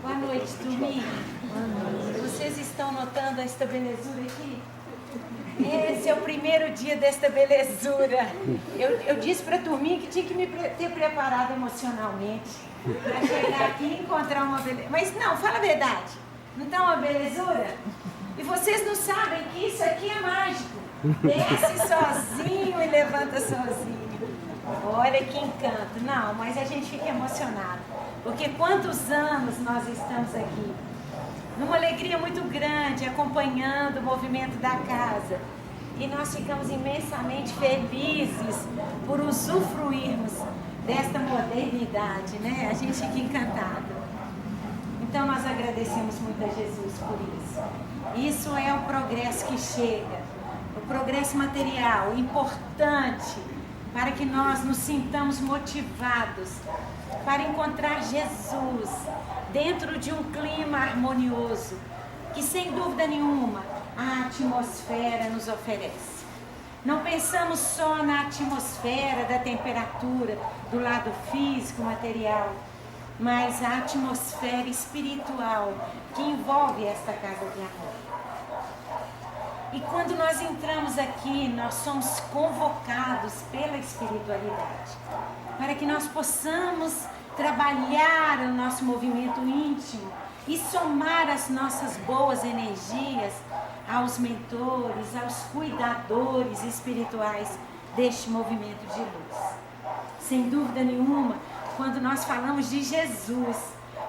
Boa noite, turminha. Vocês estão notando esta belezura aqui? Esse é o primeiro dia desta belezura. Eu disse para a turminha que tinha que me ter preparado emocionalmente para chegar aqui e encontrar uma beleza. Mas não, fala a verdade. Não está uma belezura? E vocês não sabem que isso aqui é mágico. Desce sozinho e levanta sozinho. Olha que encanto. Não, mas a gente fica emocionado. Porque quantos anos nós estamos aqui? Numa alegria muito grande, acompanhando o movimento da casa. E nós ficamos imensamente felizes por usufruirmos desta modernidade, né? A gente fica encantado. Então nós agradecemos muito a Jesus por isso. Isso é o progresso que chega, o progresso material, importante, para que nós nos sintamos motivados para encontrar Jesus dentro de um clima harmonioso, que sem dúvida nenhuma a atmosfera nos oferece. Não pensamos só na atmosfera, da temperatura, do lado físico, material, mas a atmosfera espiritual que envolve esta casa de amor. E quando nós entramos aqui, nós somos convocados pela espiritualidade, para que nós possamos trabalhar o nosso movimento íntimo e somar as nossas boas energias aos mentores, aos cuidadores espirituais deste movimento de luz. Sem dúvida nenhuma, quando nós falamos de Jesus,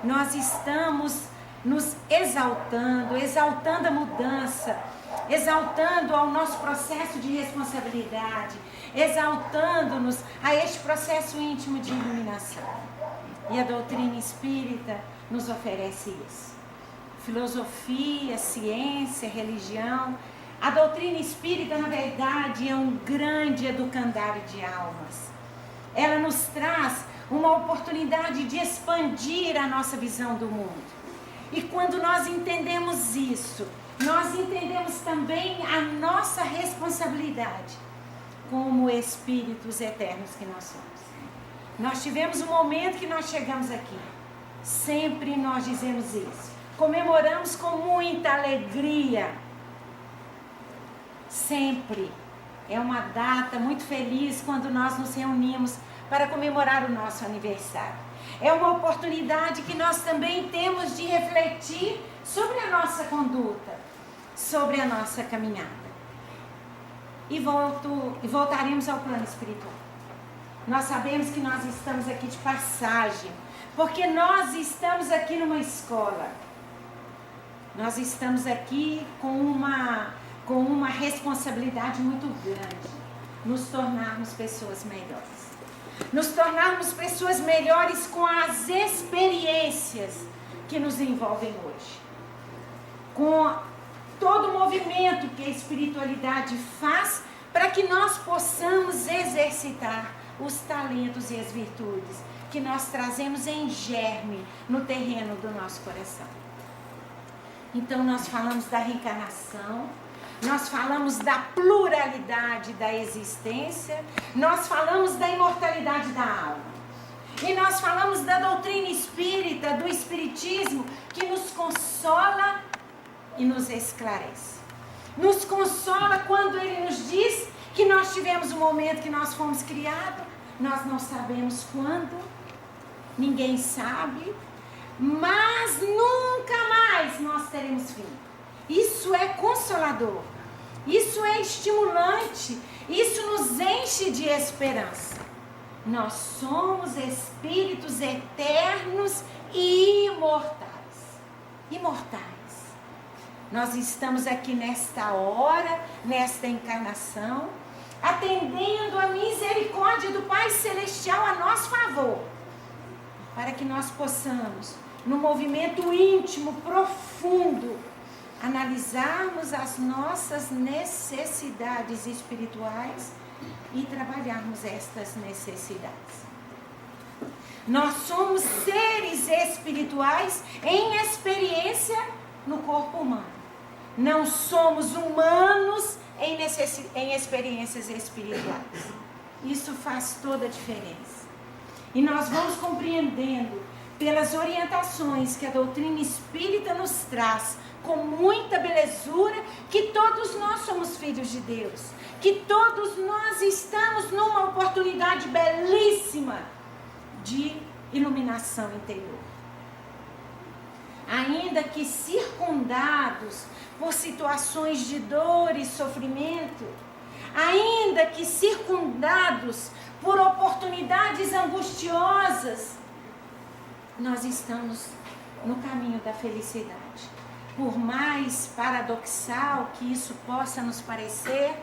nós estamos nos exaltando, exaltando a mudança, exaltando ao nosso processo de responsabilidade, exaltando-nos a este processo íntimo de iluminação. E a doutrina espírita nos oferece isso. Filosofia, ciência, religião. A doutrina espírita, na verdade, é um grande educandário de almas. Ela nos traz uma oportunidade de expandir a nossa visão do mundo. E quando nós entendemos isso, nós entendemos também a nossa responsabilidade como espíritos eternos que nós somos. Nós tivemos um momento que nós chegamos aqui. Sempre nós dizemos isso. Comemoramos com muita alegria. Sempre. É uma data muito feliz quando nós nos reunimos para comemorar o nosso aniversário. É uma oportunidade que nós também temos de refletir sobre a nossa conduta, sobre a nossa caminhada. E voltaremos ao plano espiritual. Nós sabemos que nós estamos aqui de passagem, porque nós estamos aqui numa escola. Nós estamos aqui com uma responsabilidade muito grande, nos tornarmos pessoas melhores. Nos tornarmos pessoas melhores com as experiências que nos envolvem hoje. Com todo o movimento que a espiritualidade faz para que nós possamos exercitar os talentos e as virtudes que nós trazemos em germe no terreno do nosso coração. Então nós falamos da reencarnação, nós falamos da pluralidade da existência, nós falamos da imortalidade da alma. E nós falamos da doutrina espírita, do espiritismo, que nos consola e nos esclarece. Nos consola quando ele nos diz que nós tivemos um momento que nós fomos criados, nós não sabemos quando, ninguém sabe, mas nunca mais nós teremos fim. Isso é consolador, isso é estimulante, isso nos enche de esperança. Nós somos espíritos eternos e imortais. Imortais. Nós estamos aqui nesta hora, nesta encarnação, atendendo a misericórdia do Pai Celestial a nosso favor, para que nós possamos, no movimento íntimo, profundo, analisarmos as nossas necessidades espirituais e trabalharmos estas necessidades. Nós somos seres espirituais em experiência no corpo humano. Não somos humanos em experiências espirituais. Isso faz toda a diferença. E nós vamos compreendendo pelas orientações que a doutrina espírita nos traz, com muita belezura, que todos nós somos filhos de Deus, que todos nós estamos numa oportunidade belíssima de iluminação interior. Ainda que circundados por situações de dor e sofrimento, ainda que circundados por oportunidades angustiosas, nós estamos no caminho da felicidade. Por mais paradoxal que isso possa nos parecer,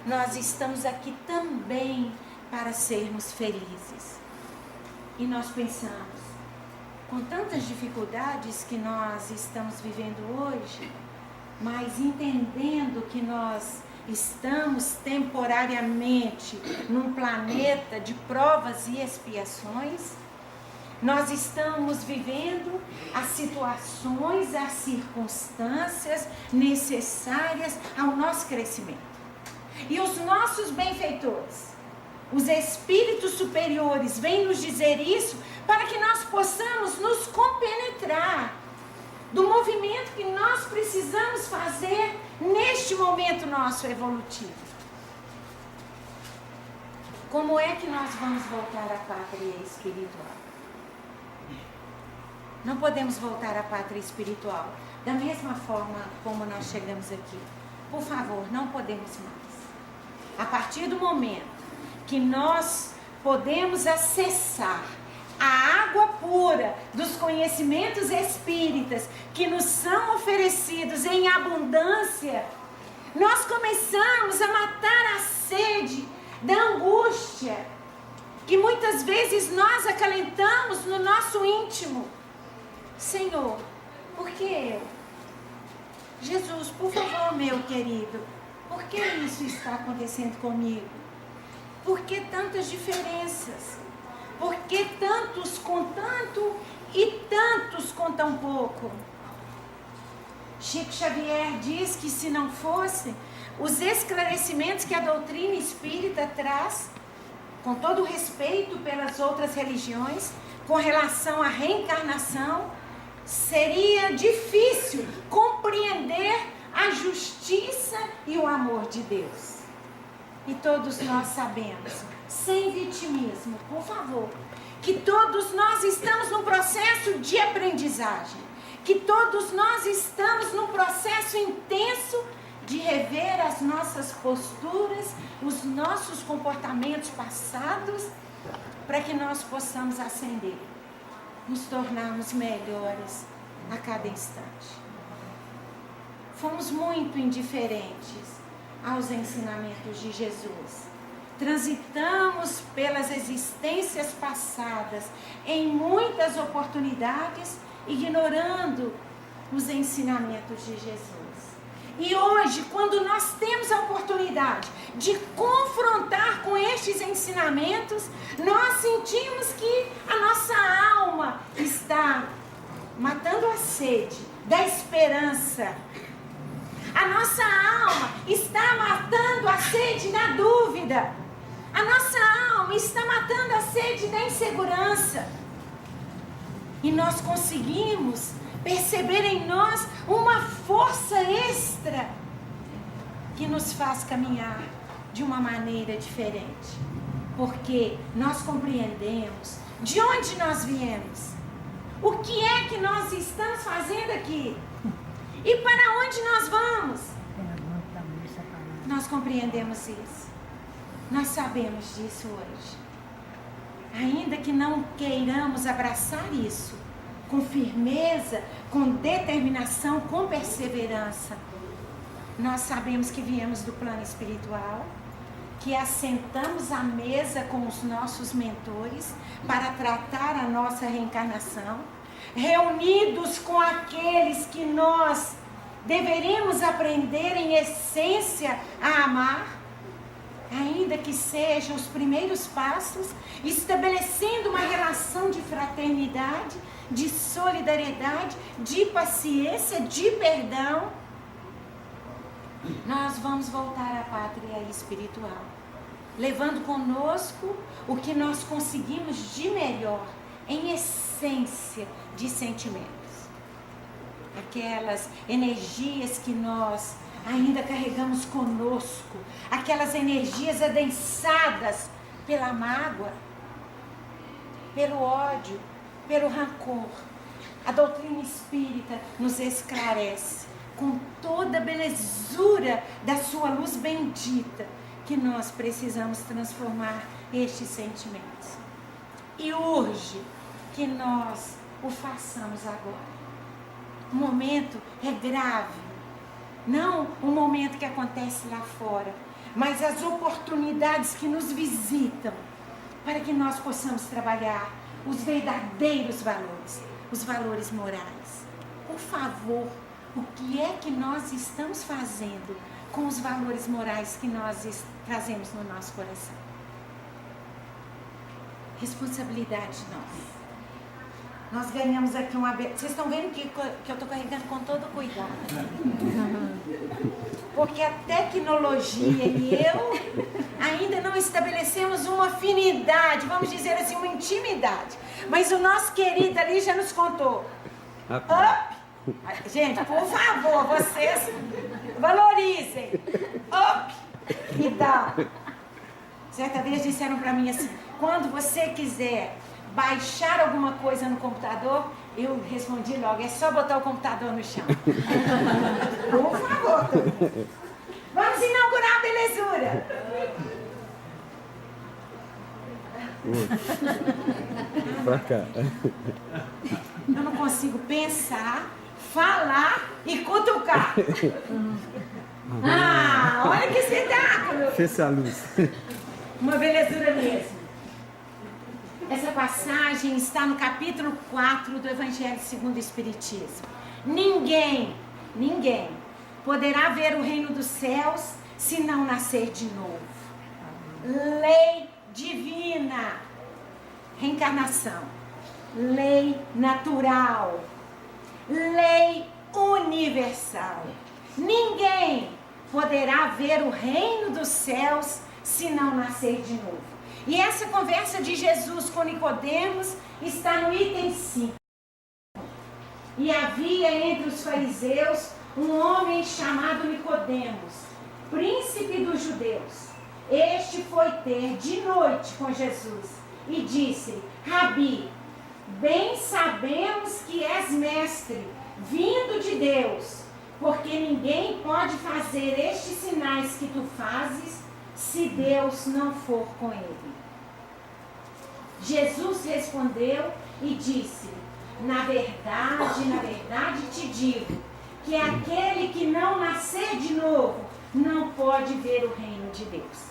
nós estamos aqui também para sermos felizes. E nós pensamos, com tantas dificuldades que nós estamos vivendo hoje, mas entendendo que nós estamos temporariamente num planeta de provas e expiações, nós estamos vivendo as situações, as circunstâncias necessárias ao nosso crescimento. E os nossos benfeitores, os espíritos superiores, vêm nos dizer isso para que nós possamos nos compenetrar do movimento que nós precisamos fazer neste momento nosso evolutivo. Como é que nós vamos voltar à pátria espiritual? Não podemos voltar à pátria espiritual da mesma forma como nós chegamos aqui. Por favor, não podemos mais. A partir do momento que nós podemos acessar a água pura dos conhecimentos espíritas que nos são oferecidos em abundância, nós começamos a matar a sede da angústia que muitas vezes nós acalentamos no nosso íntimo. Senhor, por que eu? Jesus, por favor, meu querido, por que isso está acontecendo comigo? Por que tantas diferenças? Por que tantos com tanto e tantos com tão pouco? Chico Xavier diz que se não fossem os esclarecimentos que a doutrina espírita traz, com todo o respeito pelas outras religiões, com relação à reencarnação, seria difícil compreender a justiça e o amor de Deus. E todos nós sabemos, sem vitimismo, por favor, que todos nós estamos num processo de aprendizagem, que todos nós estamos num processo intenso de rever as nossas posturas, os nossos comportamentos passados, para que nós possamos ascender, nos tornarmos melhores a cada instante. Fomos muito indiferentes aos ensinamentos de Jesus. Transitamos pelas existências passadas em muitas oportunidades, ignorando os ensinamentos de Jesus. E hoje, quando nós temos a oportunidade de confrontar com estes ensinamentos, nós sentimos que a nossa alma está matando a sede da esperança. A nossa alma está matando a sede da dúvida. A nossa alma está matando a sede da insegurança. E nós conseguimos perceber em nós uma força extra que nos faz caminhar de uma maneira diferente. Porque nós compreendemos de onde nós viemos. O que é que nós estamos fazendo aqui? E para onde nós vamos? Nós compreendemos isso. Nós sabemos disso hoje. Ainda que não queiramos abraçar isso com firmeza, com determinação, com perseverança, nós sabemos que viemos do plano espiritual, que assentamos à mesa com os nossos mentores para tratar a nossa reencarnação, reunidos com aqueles que nós deveríamos aprender em essência a amar, ainda que sejam os primeiros passos, estabelecendo uma relação de fraternidade, de solidariedade, de paciência, de perdão. Nós vamos voltar à pátria espiritual, levando conosco o que nós conseguimos de melhor em essência de sentimentos. Aquelas energias que nós ainda carregamos conosco, aquelas energias adensadas pela mágoa, pelo ódio, pelo rancor. A doutrina espírita nos esclarece com toda a belezura da sua luz bendita que nós precisamos transformar estes sentimentos. E urge que nós o façamos agora. O momento é grave, não o momento que acontece lá fora, mas as oportunidades que nos visitam para que nós possamos trabalhar os verdadeiros valores, os valores morais. Por favor, o que é que nós estamos fazendo com os valores morais que nós trazemos no nosso coração? Responsabilidade nossa. Nós ganhamos aqui uma... Vocês estão vendo que eu estou carregando com todo cuidado. Porque a tecnologia e eu ainda não estabelecemos uma afinidade, vamos dizer assim, uma intimidade. Mas o nosso querido ali já nos contou. Up! Gente, por favor, vocês valorizem. Up e down. Certa vez disseram para mim assim, quando você quiser baixar alguma coisa no computador, eu respondi logo, é só botar o computador no chão. Por favor. Vamos inaugurar a belezura. Pra cá. Eu não consigo pensar, falar e cutucar. Ah, olha que espetáculo. Fecha a luz. Uma belezura mesmo. Essa passagem está no capítulo 4 do Evangelho segundo o Espiritismo. Ninguém poderá ver o reino dos céus se não nascer de novo. Lei divina. Reencarnação. Lei natural. Lei universal. Ninguém poderá ver o reino dos céus se não nascer de novo. E essa conversa de Jesus com Nicodemos está no item 5. E havia entre os fariseus um homem chamado Nicodemos, príncipe dos judeus. Este foi ter de noite com Jesus e disse-lhe: Rabi, bem sabemos que és mestre, vindo de Deus, porque ninguém pode fazer estes sinais que tu fazes se Deus não for com ele. Jesus respondeu e disse: na verdade te digo, que aquele que não nascer de novo não pode ver o reino de Deus.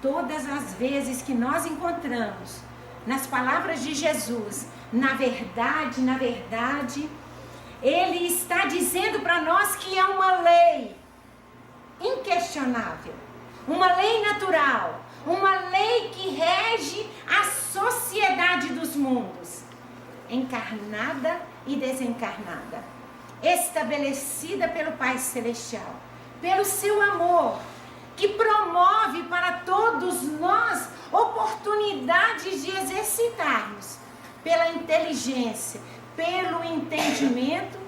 Todas as vezes que nós encontramos nas palavras de Jesus, na verdade, ele está dizendo para nós que é uma lei inquestionável, uma lei natural, uma lei que rege a sociedade dos mundos, encarnada e desencarnada, estabelecida pelo Pai Celestial, pelo seu amor, que promove para todos nós oportunidades de exercitarmos pela inteligência, pelo entendimento,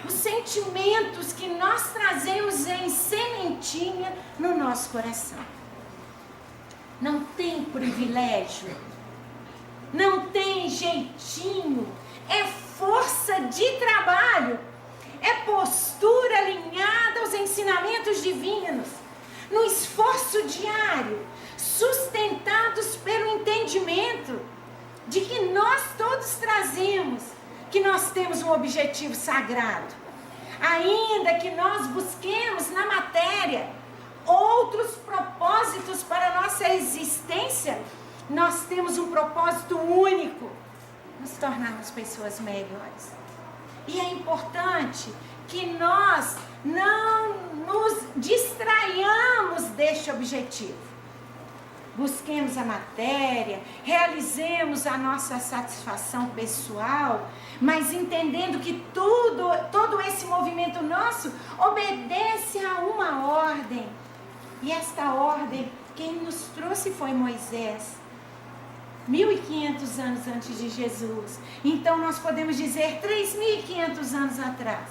os sentimentos que nós trazemos em sementinha no nosso coração. Não tem privilégio, não tem jeitinho, é força de trabalho, é postura alinhada aos ensinamentos divinos, no esforço diário, sustentados pelo entendimento de que nós todos trazemos, que nós temos um objetivo sagrado. Ainda que nós busquemos na matéria outros propósitos para a nossa existência, nós temos um propósito único: nos tornarmos pessoas melhores. E é importante que nós não nos distraiamos deste objetivo. Busquemos a matéria, realizemos a nossa satisfação pessoal, mas entendendo que todo esse movimento nosso obedece a uma ordem. E esta ordem, quem nos trouxe foi Moisés. 1.500 anos antes de Jesus. Então nós podemos dizer 3.500 anos atrás.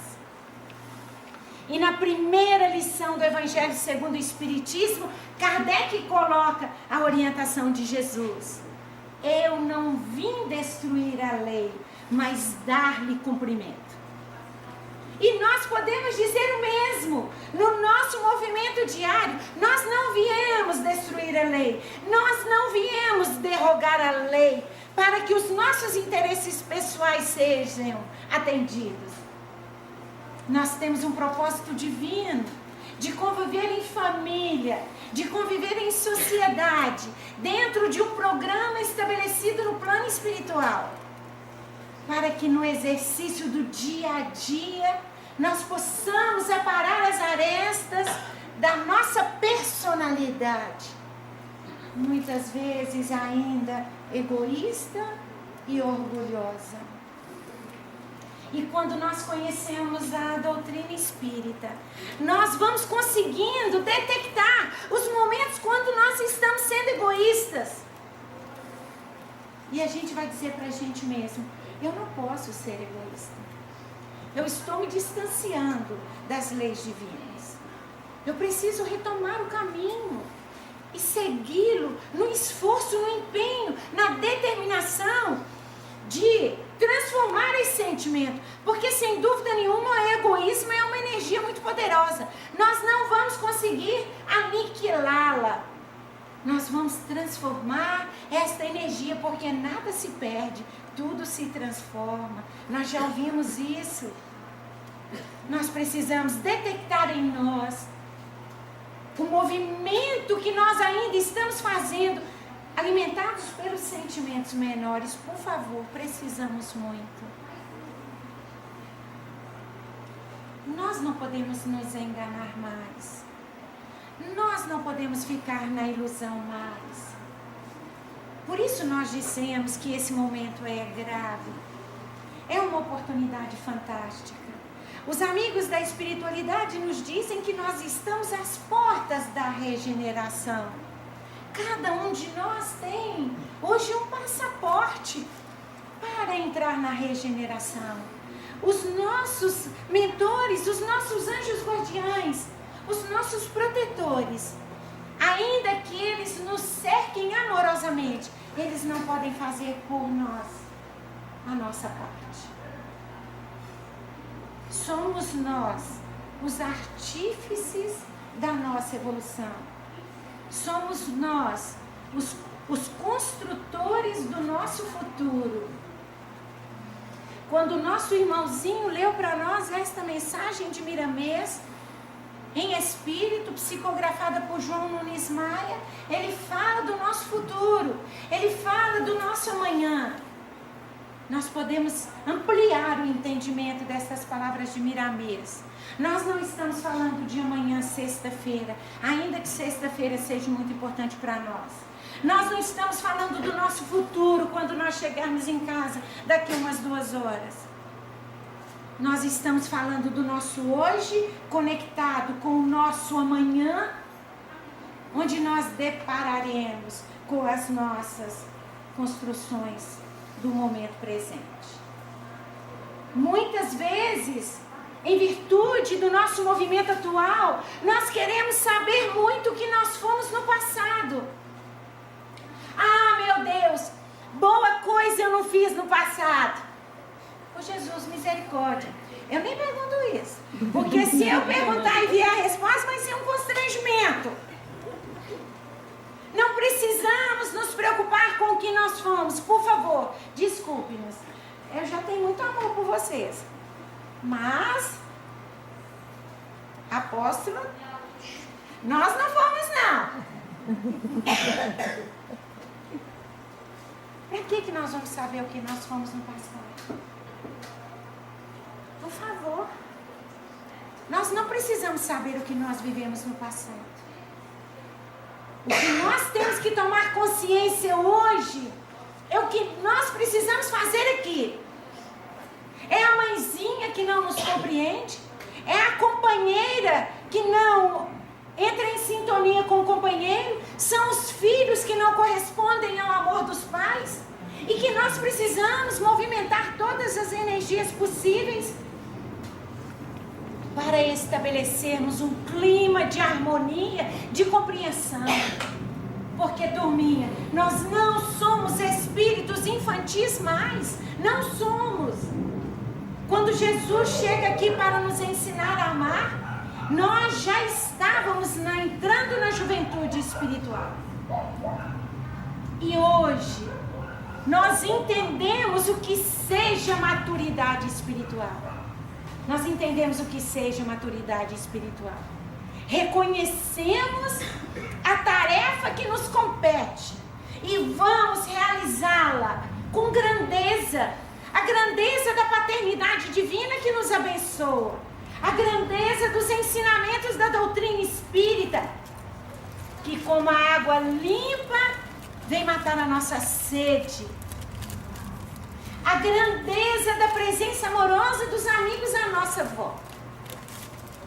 E na primeira lição do Evangelho segundo o Espiritismo, Kardec coloca a orientação de Jesus. Eu não vim destruir a lei, mas dar-lhe cumprimento. E nós podemos dizer o mesmo. No nosso movimento diário, nós não viemos destruir a lei. Nós não viemos derrogar a lei para que os nossos interesses pessoais sejam atendidos. Nós temos um propósito divino de conviver em família, de conviver em sociedade, dentro de um programa estabelecido no plano espiritual, para que no exercício do dia a dia nós possamos aparar as arestas da nossa personalidade, muitas vezes ainda egoísta e orgulhosa. E quando nós conhecemos a doutrina espírita, nós vamos conseguindo detectar os momentos quando nós estamos sendo egoístas. E a gente vai dizer para a gente mesmo, eu não posso ser egoísta. Eu estou me distanciando das leis divinas. Eu preciso retomar o caminho e segui-lo no esforço, no empenho, na determinação de transformar esse sentimento, porque sem dúvida nenhuma o egoísmo é uma energia muito poderosa. Nós não vamos conseguir aniquilá-la. Nós vamos transformar esta energia, porque nada se perde, tudo se transforma. Nós já ouvimos isso. Nós precisamos detectar em nós o movimento que nós ainda estamos fazendo, alimentados pelos sentimentos menores. Por favor, precisamos muito. Nós não podemos nos enganar mais. Nós não podemos ficar na ilusão mais. Por isso nós dissemos que esse momento é grave. É uma oportunidade fantástica. Os amigos da espiritualidade nos dizem que nós estamos às portas da regeneração. Cada um de nós tem hoje um passaporte para entrar na regeneração. Os nossos mentores, os nossos anjos guardiães, os nossos protetores, ainda que eles nos cerquem amorosamente, eles não podem fazer por nós a nossa parte. Somos nós os artífices da nossa evolução. Somos nós os construtores do nosso futuro. Quando o nosso irmãozinho leu para nós esta mensagem de Miramês, em espírito, psicografada por João Nunes Maia, ele fala do nosso futuro, ele fala do nosso amanhã. Nós podemos ampliar o entendimento dessas palavras de Miramês. Nós não estamos falando de amanhã, sexta-feira, ainda que sexta-feira seja muito importante para nós. Nós não estamos falando do nosso futuro quando nós chegarmos em casa daqui umas 2 horas. Nós estamos falando do nosso hoje conectado com o nosso amanhã, onde nós depararemos com as nossas construções do momento presente. Muitas vezes, em virtude do nosso movimento atual, nós queremos saber muito o que nós fomos no passado. Ah, meu Deus, boa coisa eu não fiz no passado. Oh, Jesus, misericórdia. Eu nem pergunto isso, porque se eu perguntar e vier a resposta, vai ser um constrangimento. Não precisamos nos preocupar com o que nós fomos. Por favor, desculpe-nos. Eu já tenho muito amor por vocês. Mas, apóstolo, nós não fomos, não. Para que nós vamos saber o que nós fomos no passado? Por favor. Nós não precisamos saber o que nós vivemos no passado. O que nós temos que tomar consciência hoje é o que nós precisamos fazer aqui. É a mãezinha que não nos compreende, é a companheira que não entra em sintonia com o companheiro, são os filhos que não correspondem ao amor dos pais, e que nós precisamos movimentar todas as energias possíveis para estabelecermos um clima de harmonia, de compreensão. Porque, turminha, nós não somos espíritos infantis mais, não somos. Quando Jesus chega aqui para nos ensinar a amar, nós já estávamos entrando na juventude espiritual. E hoje, nós entendemos o que seja maturidade espiritual. Nós entendemos o que seja maturidade espiritual. Reconhecemos a tarefa que nos compete e vamos realizá-la com grandeza. A grandeza da paternidade divina que nos abençoa. A grandeza dos ensinamentos da doutrina espírita, que como a água limpa vem matar a nossa sede. A grandeza da presença amorosa dos amigos à nossa volta.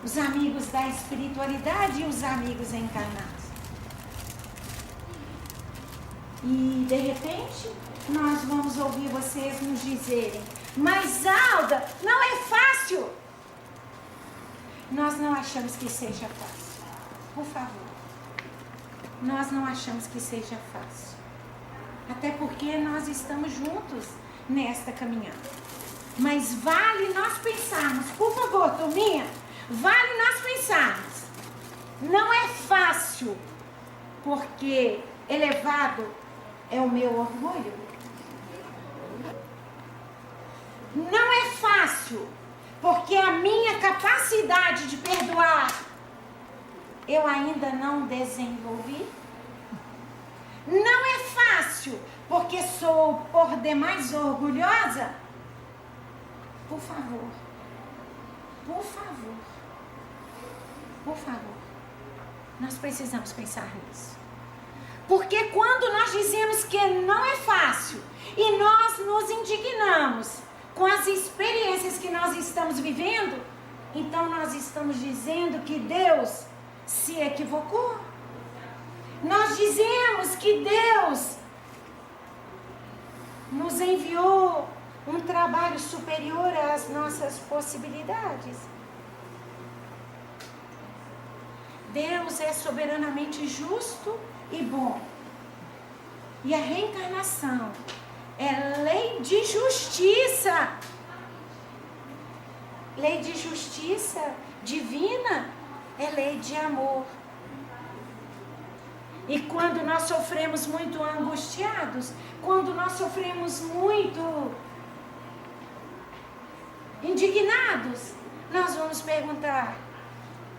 Os amigos da espiritualidade e os amigos encarnados. E de repente nós vamos ouvir vocês nos dizerem: mas Alda, não é fácil. Nós não achamos que seja fácil. Por favor. Nós não achamos que seja fácil. Até porque nós estamos juntos nesta caminhada. Mas vale nós pensarmos, por favor, turminha, vale nós pensarmos. Não é fácil, porque elevado é o meu orgulho. Não é fácil, porque a minha capacidade de perdoar eu ainda não desenvolvi. Não é fácil, porque sou por demais orgulhosa. Por favor, por favor, por favor, nós precisamos pensar nisso. Porque quando nós dizemos que não é fácil e nós nos indignamos com as experiências que nós estamos vivendo, então nós estamos dizendo que Deus se equivocou. Nós dizemos que Deus nos enviou um trabalho superior às nossas possibilidades. Deus é soberanamente justo e bom. E a reencarnação é lei de justiça. Lei de justiça divina é lei de amor. E quando nós sofremos muito angustiados, quando nós sofremos muito indignados, nós vamos perguntar: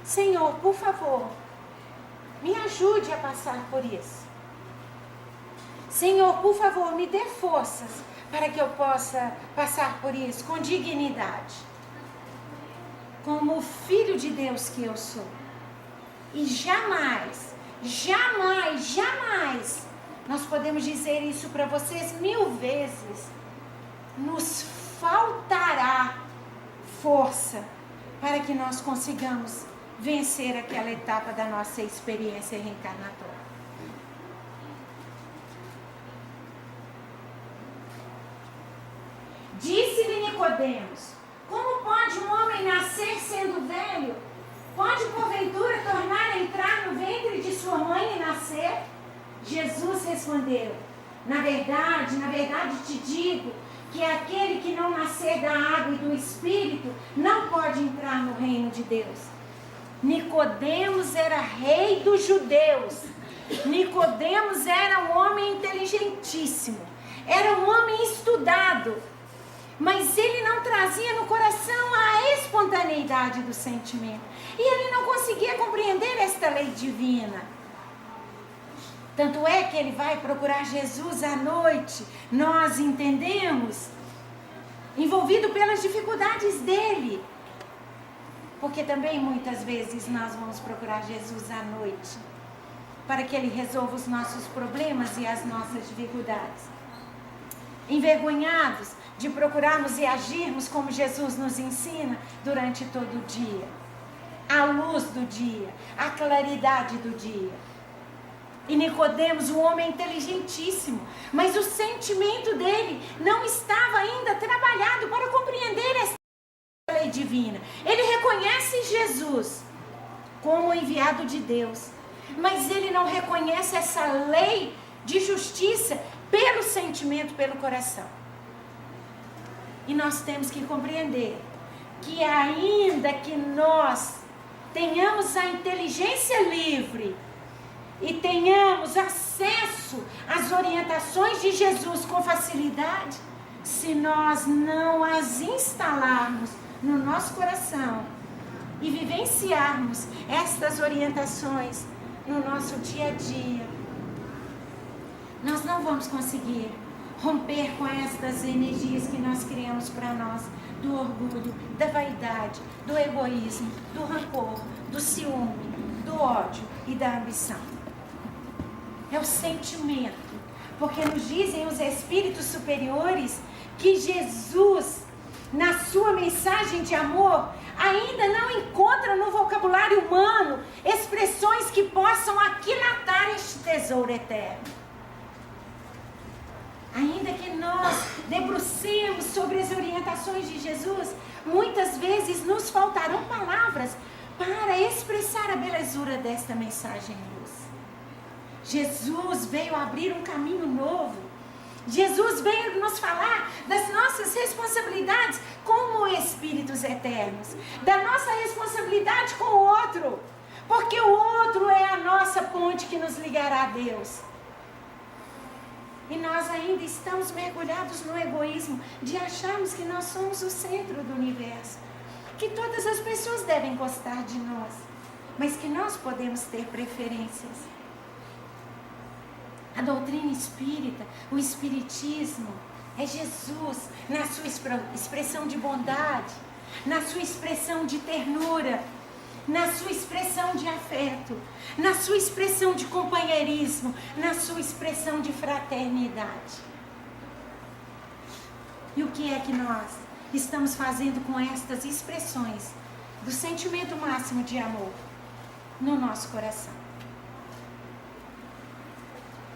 Senhor, por favor, me ajude a passar por isso. Senhor, por favor, me dê forças para que eu possa passar por isso com dignidade, como filho de Deus que eu sou. E jamais, jamais, jamais, nós podemos dizer isso para vocês 1000 vezes, nos faltará força para que nós consigamos vencer aquela etapa da nossa experiência reencarnatória. Disse-lhe Nicodemos: como pode um homem nascer sendo velho? Pode porventura tornar a entrar no ventre de sua mãe e nascer? Jesus respondeu: na verdade te digo que aquele que não nascer da água e do Espírito não pode entrar no reino de Deus. Nicodemos era rei dos judeus. Nicodemos era um homem inteligentíssimo, era um homem estudado, mas ele não trazia no coração a espontaneidade do sentimento, e ele não conseguia compreender esta lei divina. Tanto é que ele vai procurar Jesus à noite, nós entendemos, envolvido pelas dificuldades dele. Porque também muitas vezes nós vamos procurar Jesus à noite, para que ele resolva os nossos problemas e as nossas dificuldades. Envergonhados de procurarmos e agirmos como Jesus nos ensina durante todo o dia. a luz do dia, a claridade do dia. E Nicodemos, um homem inteligentíssimo, mas o sentimento dele não estava ainda trabalhado para compreender essa lei divina. Ele reconhece Jesus como o enviado de Deus, mas ele não reconhece essa lei de justiça pelo sentimento, pelo coração. E nós temos que compreender que ainda que nós tenhamos a inteligência livre e tenhamos acesso às orientações de Jesus com facilidade, se nós não as instalarmos no nosso coração e vivenciarmos estas orientações no nosso dia a dia, nós não vamos conseguir romper com estas energias que nós criamos para nós, do orgulho, da vaidade, do egoísmo, do rancor, do ciúme, do ódio e da ambição. É o sentimento, porque nos dizem os espíritos superiores que Jesus, na sua mensagem de amor, ainda não encontra no vocabulário humano expressões que possam aquilatar este tesouro eterno. Ainda que nós debrucemos sobre as orientações de Jesus, muitas vezes nos faltarão palavras para expressar a belezura desta mensagem de luz. Jesus veio abrir um caminho novo. Jesus veio nos falar das nossas responsabilidades como espíritos eternos, da nossa responsabilidade com o outro, porque o outro é a nossa ponte que nos ligará a Deus. E nós ainda estamos mergulhados no egoísmo de acharmos que nós somos o centro do universo, que todas as pessoas devem gostar de nós, mas que nós podemos ter preferências. A doutrina espírita, o espiritismo, é Jesus na sua expressão de bondade, na sua expressão de ternura, na sua expressão de afeto, na sua expressão de companheirismo, na sua expressão de fraternidade. E o que é que nós estamos fazendo com estas expressões do sentimento máximo de amor no nosso coração?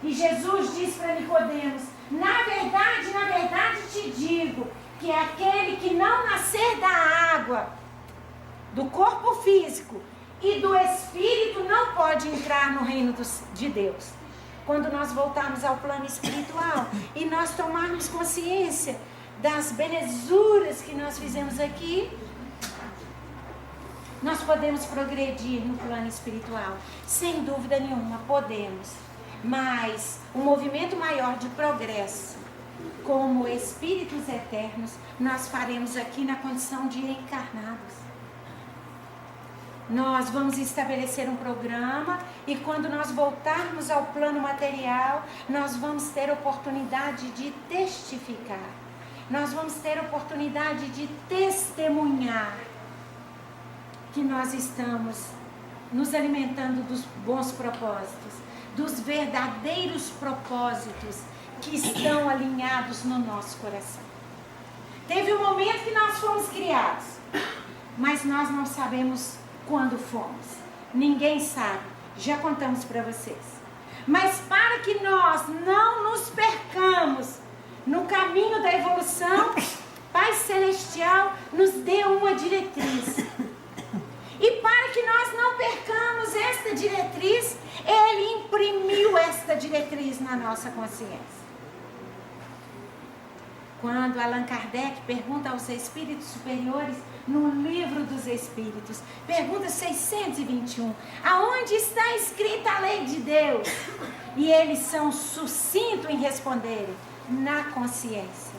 E Jesus diz para Nicodemos: na verdade te digo que aquele que não nascer da água, do corpo físico e do espírito, não pode entrar no reino de Deus. Quando nós voltarmos ao plano espiritual e nós tomarmos consciência das belezuras que nós fizemos aqui, nós podemos progredir no plano espiritual. Sem dúvida nenhuma, podemos. Mas um movimento maior de progresso, como espíritos eternos, nós faremos aqui na condição de encarnados. Nós vamos estabelecer um programa e quando nós voltarmos ao plano material, nós vamos ter oportunidade de testificar. Nós vamos ter oportunidade de testemunhar que nós estamos nos alimentando dos bons propósitos, dos verdadeiros propósitos que estão alinhados no nosso coração. Teve um momento que nós fomos criados, mas nós não sabemos quando fomos. Ninguém sabe, já contamos para vocês. Mas para que nós não nos percamos no caminho da evolução, Pai Celestial nos deu uma diretriz. E para que nós não percamos esta diretriz, Ele imprimiu esta diretriz na nossa consciência. Quando Allan Kardec pergunta aos espíritos superiores, no Livro dos Espíritos, pergunta 621, aonde está escrita a lei de Deus? E eles são sucintos em responderem, na consciência.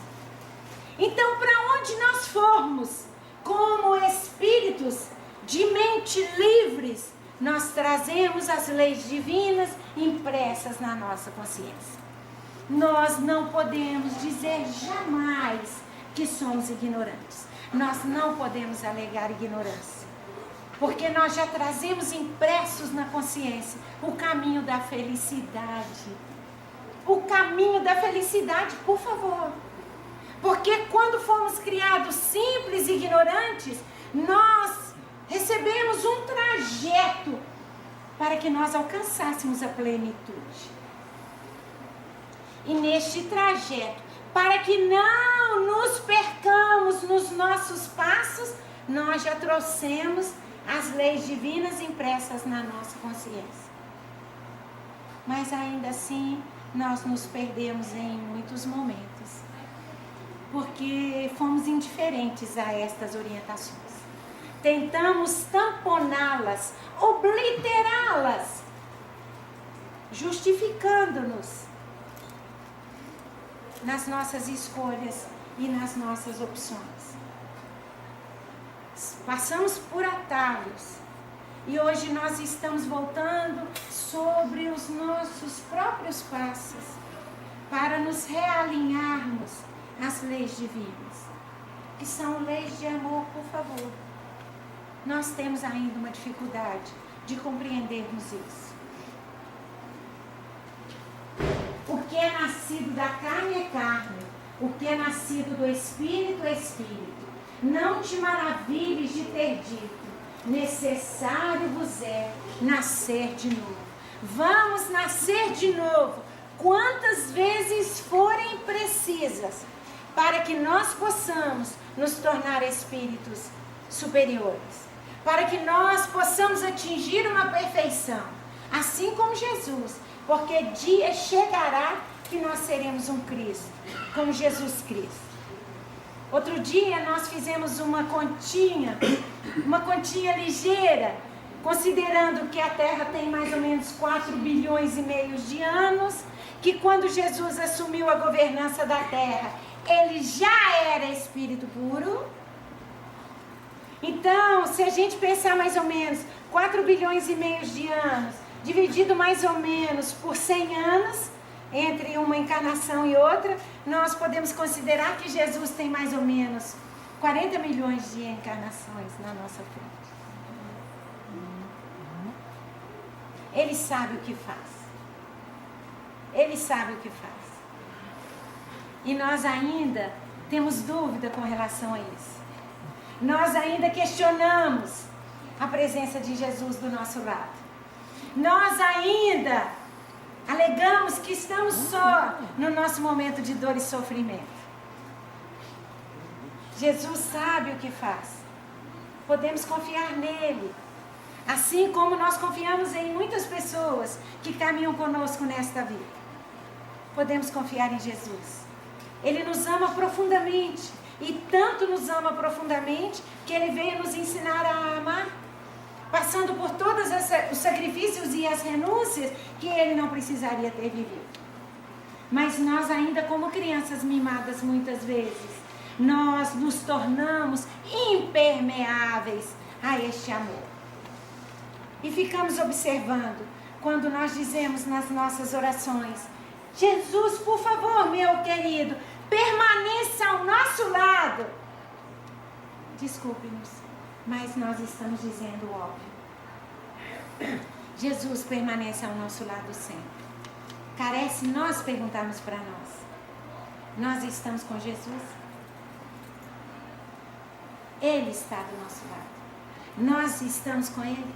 Então, para onde nós formos, como espíritos de mente livres, nós trazemos as leis divinas impressas na nossa consciência. Nós não podemos dizer jamais que somos ignorantes. Nós não podemos alegar ignorância, porque nós já trazemos impressos na consciência o caminho da felicidade. O caminho da felicidade, por favor. Porque quando fomos criados simples e ignorantes, nós recebemos um trajeto para que nós alcançássemos a plenitude. E neste trajeto, para que não nos percamos nos nossos passos, nós já trouxemos as leis divinas impressas na nossa consciência. Mas ainda assim, nós nos perdemos em muitos momentos, porque fomos indiferentes a estas orientações. Tentamos tamponá-las, obliterá-las, justificando-nos nas nossas escolhas e nas nossas opções. Passamos por atalhos e hoje nós estamos voltando sobre os nossos próprios passos para nos realinharmos às leis divinas, que são leis de amor, por favor. Nós temos ainda uma dificuldade de compreendermos isso. O que é nascido da carne é carne, o que é nascido do Espírito é Espírito. Não te maravilhes de ter dito, necessário vos é nascer de novo. Vamos nascer de novo, quantas vezes forem precisas, para que nós possamos nos tornar espíritos superiores, para que nós possamos atingir uma perfeição, assim como Jesus, porque dia chegará que nós seremos um Cristo, como Jesus Cristo. Outro dia nós fizemos uma continha ligeira, considerando que a Terra tem mais ou menos 4 bilhões e meio de anos, que quando Jesus assumiu a governança da Terra, ele já era espírito puro. Então, se a gente pensar mais ou menos 4 bilhões e meio de anos, dividido mais ou menos por 100 anos, entre uma encarnação e outra, nós podemos considerar que Jesus tem mais ou menos 40 milhões de encarnações na nossa frente. Ele sabe o que faz. Ele sabe o que faz. E nós ainda temos dúvida com relação a isso. Nós ainda questionamos a presença de Jesus do nosso lado. Nós ainda alegamos que estamos só no nosso momento de dor e sofrimento. Jesus sabe o que faz. Podemos confiar nele. Assim como nós confiamos em muitas pessoas que caminham conosco nesta vida. Podemos confiar em Jesus. Ele nos ama profundamente. E tanto nos ama profundamente que ele veio nos ensinar a amar, passando por todos os sacrifícios e as renúncias que ele não precisaria ter vivido. Mas nós ainda como crianças mimadas muitas vezes, nós nos tornamos impermeáveis a este amor. E ficamos observando, quando nós dizemos nas nossas orações, Jesus, por favor, meu querido, permaneça ao nosso lado. Desculpe-nos, mas nós estamos dizendo o óbvio. Jesus permanece ao nosso lado sempre. Carece nós perguntarmos para nós. Nós estamos com Jesus? Ele está do nosso lado. Nós estamos com Ele?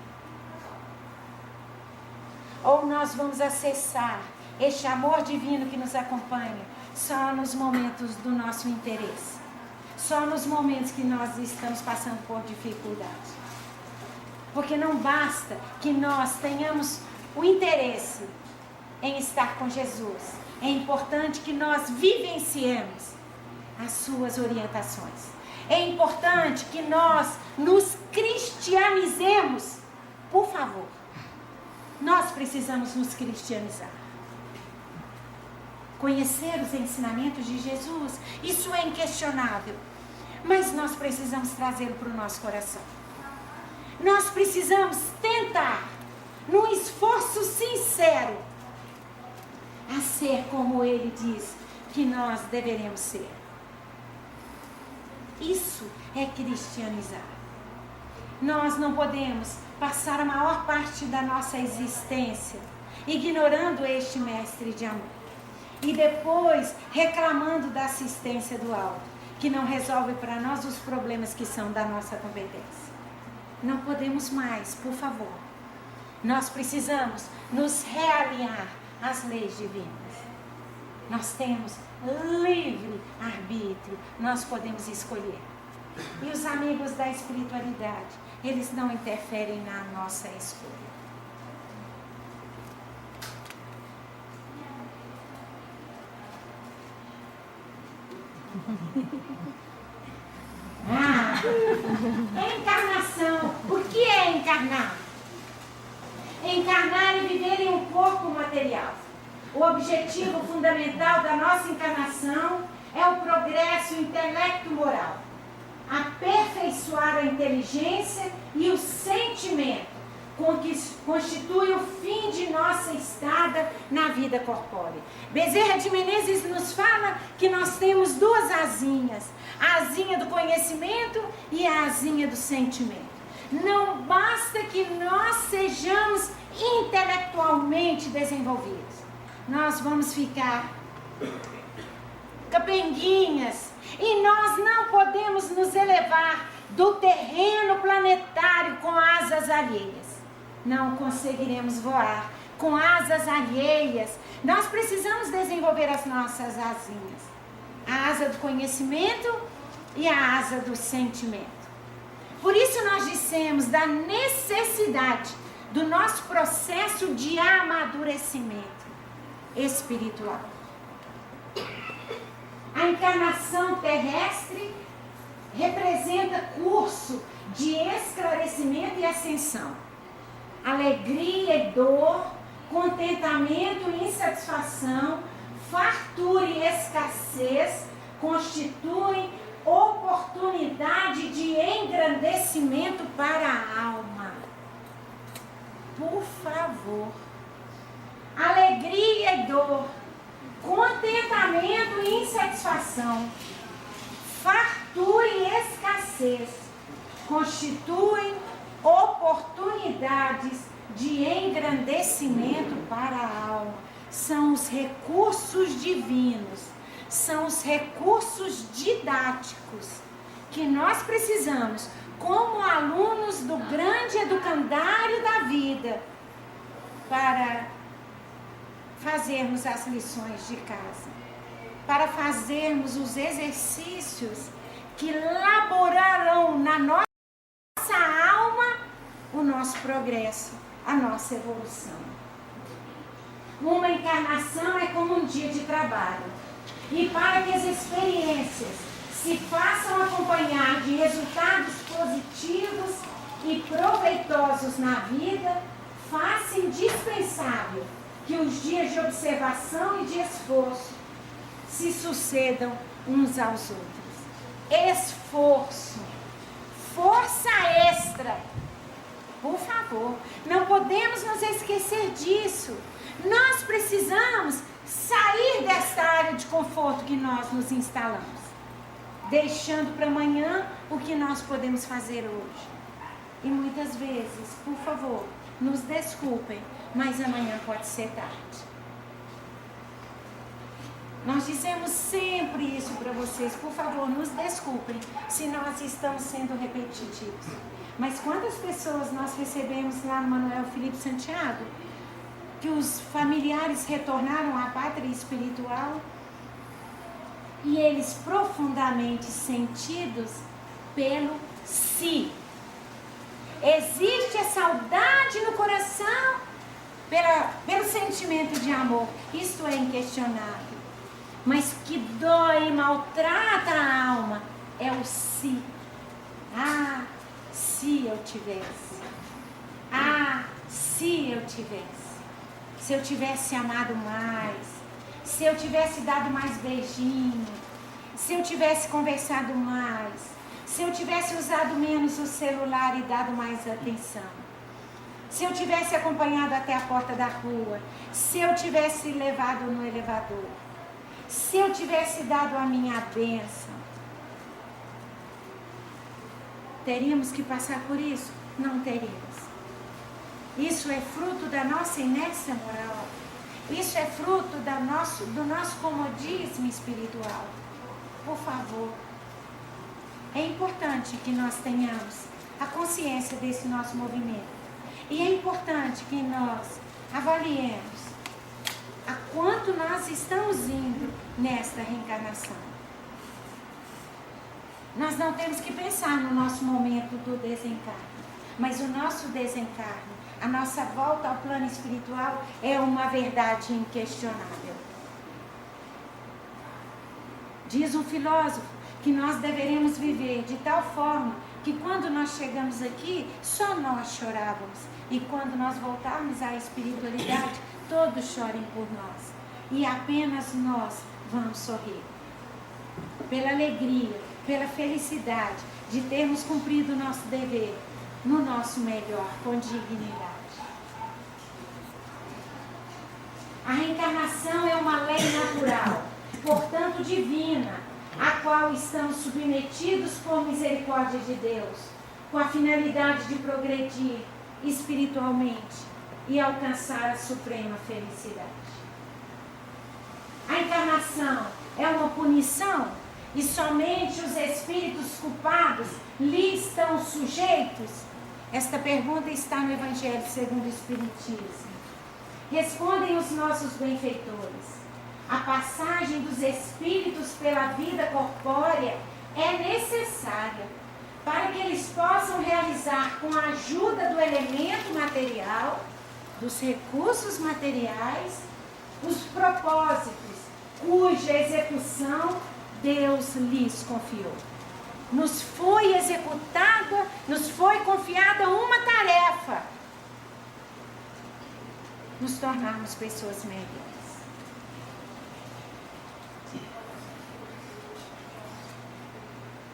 Ou nós vamos acessar este amor divino que nos acompanha só nos momentos do nosso interesse? Só nos momentos que nós estamos passando por dificuldade? Porque não basta que nós tenhamos o interesse em estar com Jesus. É importante que nós vivenciemos as suas orientações. É importante que nós nos cristianizemos. Por favor, nós precisamos nos cristianizar. Conhecer os ensinamentos de Jesus, isso é inquestionável. Mas nós precisamos trazê-lo para o nosso coração. Nós precisamos tentar, num esforço sincero, a ser como ele diz que nós deveremos ser. Isso é cristianizar. Nós não podemos passar a maior parte da nossa existência ignorando este mestre de amor e depois reclamando da assistência do alto, que não resolve para nós os problemas que são da nossa competência. Não podemos mais, por favor. Nós precisamos nos realinhar às leis divinas. Nós temos livre arbítrio, nós podemos escolher. E os amigos da espiritualidade, eles não interferem na nossa escolha. Encarnação. O que é encarnar? Encarnar e viver em um corpo material. O objetivo fundamental da nossa encarnação é o progresso intelecto-moral, aperfeiçoar a inteligência e o sentimento, que constitui o fim de nossa estada na vida corpórea. Bezerra de Menezes nos fala que nós temos duas asinhas, a asinha do conhecimento e a asinha do sentimento. Não basta que nós sejamos intelectualmente desenvolvidos, nós vamos ficar capenguinhas e nós não podemos nos elevar do terreno planetário com asas alheias. Não conseguiremos voar com asas alheias. Nós precisamos desenvolver as nossas asinhas, a asa do conhecimento e a asa do sentimento. Por isso nós dissemos da necessidade do nosso processo de amadurecimento espiritual. A encarnação terrestre representa curso de esclarecimento e ascensão. Alegria e dor, contentamento e insatisfação, fartura e escassez constituem oportunidade de engrandecimento para a alma. Por favor. Alegria e dor, contentamento e insatisfação, fartura e escassez constituem oportunidades de engrandecimento para a alma. São os recursos divinos, são os recursos didáticos que nós precisamos como alunos do grande educandário da vida para fazermos as lições de casa, para fazermos os exercícios que elaborarão na nossa alma o nosso progresso, a nossa evolução. Uma encarnação é como um dia de trabalho. E para que as experiências se façam acompanhar de resultados positivos e proveitosos na vida, faz-se indispensável que os dias de observação e de esforço se sucedam uns aos outros. Esforço, força extra. Por favor, não podemos nos esquecer disso. Nós precisamos sair desta área de conforto que nós nos instalamos, deixando para amanhã o que nós podemos fazer hoje. E muitas vezes, por favor, nos desculpem, mas amanhã pode ser tarde. Nós dizemos sempre isso para vocês, por favor, nos desculpem se nós estamos sendo repetitivos. Mas quantas pessoas nós recebemos lá no Manuel Felipe Santiago, que os familiares retornaram à pátria espiritual e eles profundamente sentidos pelo si. Existe a saudade no coração pelo sentimento de amor. Isto é inquestionável. Mas que dói e maltrata a alma é o si. Ah, se eu tivesse. Ah, se eu tivesse. Se eu tivesse amado mais. Se eu tivesse dado mais beijinho. Se eu tivesse conversado mais. Se eu tivesse usado menos o celular e dado mais atenção. Se eu tivesse acompanhado até a porta da rua. Se eu tivesse levado no elevador. Se eu tivesse dado a minha bênção. Teríamos que passar por isso? Não teríamos. Isso é fruto da nossa inércia moral. Isso é fruto do nosso comodismo espiritual. Por favor. É importante que nós tenhamos a consciência desse nosso movimento. E é importante que nós avaliemos a quanto nós estamos indo nesta reencarnação. Nós não temos que pensar no nosso momento do desencarne, mas o nosso desencarne, a nossa volta ao plano espiritual é uma verdade inquestionável. Diz um filósofo que nós deveremos viver de tal forma que quando nós chegamos aqui, só nós chorávamos. E quando nós voltarmos à espiritualidade, todos chorem por nós. E apenas nós vamos sorrir. Pela alegria, pela felicidade de termos cumprido o nosso dever no nosso melhor, com dignidade. A reencarnação é uma lei natural, portanto divina, a qual estamos submetidos por misericórdia de Deus, com a finalidade de progredir espiritualmente e alcançar a suprema felicidade. A encarnação é uma punição e somente os espíritos culpados lhe estão sujeitos? Esta pergunta está no Evangelho segundo o Espiritismo. Respondem os nossos benfeitores: a passagem dos espíritos pela vida corpórea é necessária para que eles possam realizar, com a ajuda do elemento material, dos recursos materiais, os propósitos cuja execução Deus lhes confiou. Nos foi executada, nos foi confiada uma tarefa: nos tornarmos pessoas melhores.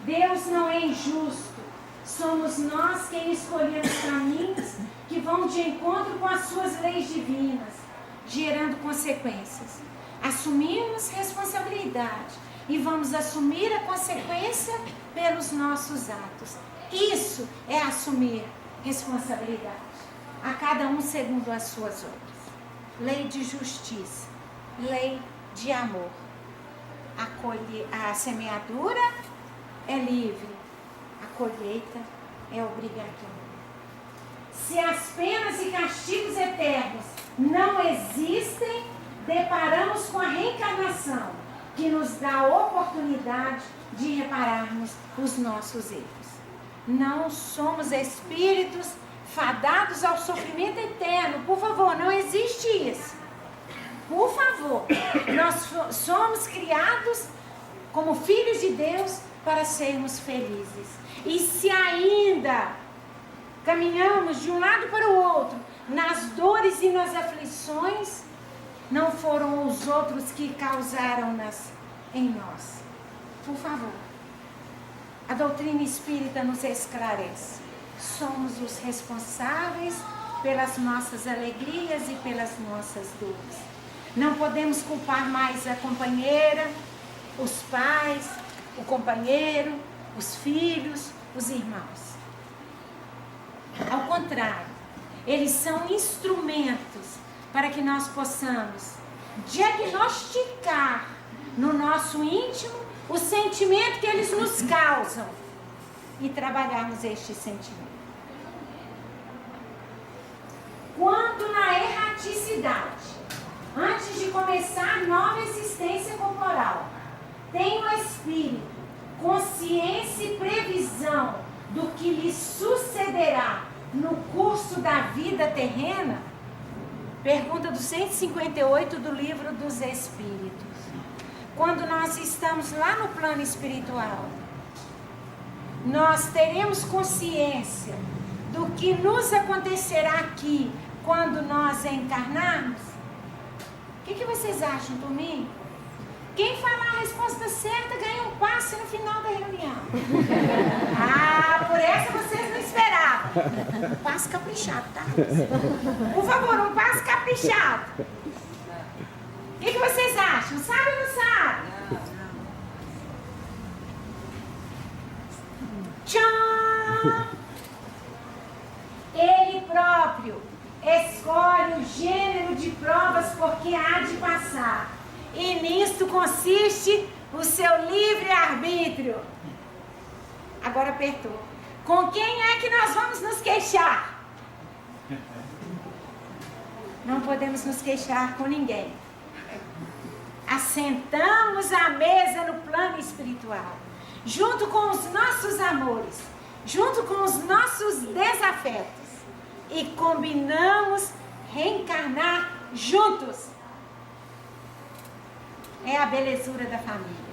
Deus não é injusto. Somos nós quem escolhemos caminhos que vão de encontro com as suas leis divinas, gerando consequências. Assumimos responsabilidade e vamos assumir a consequência pelos nossos atos. Isso é assumir responsabilidade. A cada um segundo as suas obras. Lei de justiça, lei de amor. A semeadura é livre, a colheita é obrigatória. Se as penas e castigos eternos não existem, deparamos com a reencarnação, que nos dá a oportunidade de repararmos os nossos erros. Não somos espíritos fadados ao sofrimento eterno. Por favor, não existe isso. Por favor, nós somos criados como filhos de Deus para sermos felizes. E se ainda caminhamos de um lado para o outro, nas dores e nas aflições, não foram os outros que causaram-nas em nós. Por favor, a doutrina espírita nos esclarece. Somos os responsáveis pelas nossas alegrias e pelas nossas dores. Não podemos culpar mais a companheira, os pais, o companheiro, os filhos, os irmãos. Ao contrário, eles são instrumentos para que nós possamos diagnosticar no nosso íntimo o sentimento que eles nos causam e trabalharmos este sentimento. Quanto na erraticidade, antes de começar nova existência corporal, tem o espírito consciência e previsão do que lhe sucederá no curso da vida terrena? Pergunta do 158 do Livro dos Espíritos. Quando nós estamos lá no plano espiritual, nós teremos consciência do que nos acontecerá aqui quando nós encarnarmos? O que vocês acham por mim? Quem falar a resposta certa ganha um passe no final da reunião. Ah, por essa vocês não esperavam. Um passe caprichado, tá? Por favor, um passe caprichado. O que vocês acham? Sabe ou não sabe? Tchau! Ele próprio escolhe o gênero de provas porque há de passar. E nisto consiste o seu livre-arbítrio. Agora apertou. Com quem é que nós vamos nos queixar? Não podemos nos queixar com ninguém. Assentamos à mesa no plano espiritual, junto com os nossos amores, junto com os nossos desafetos, e combinamos reencarnar juntos. É a belezura da família.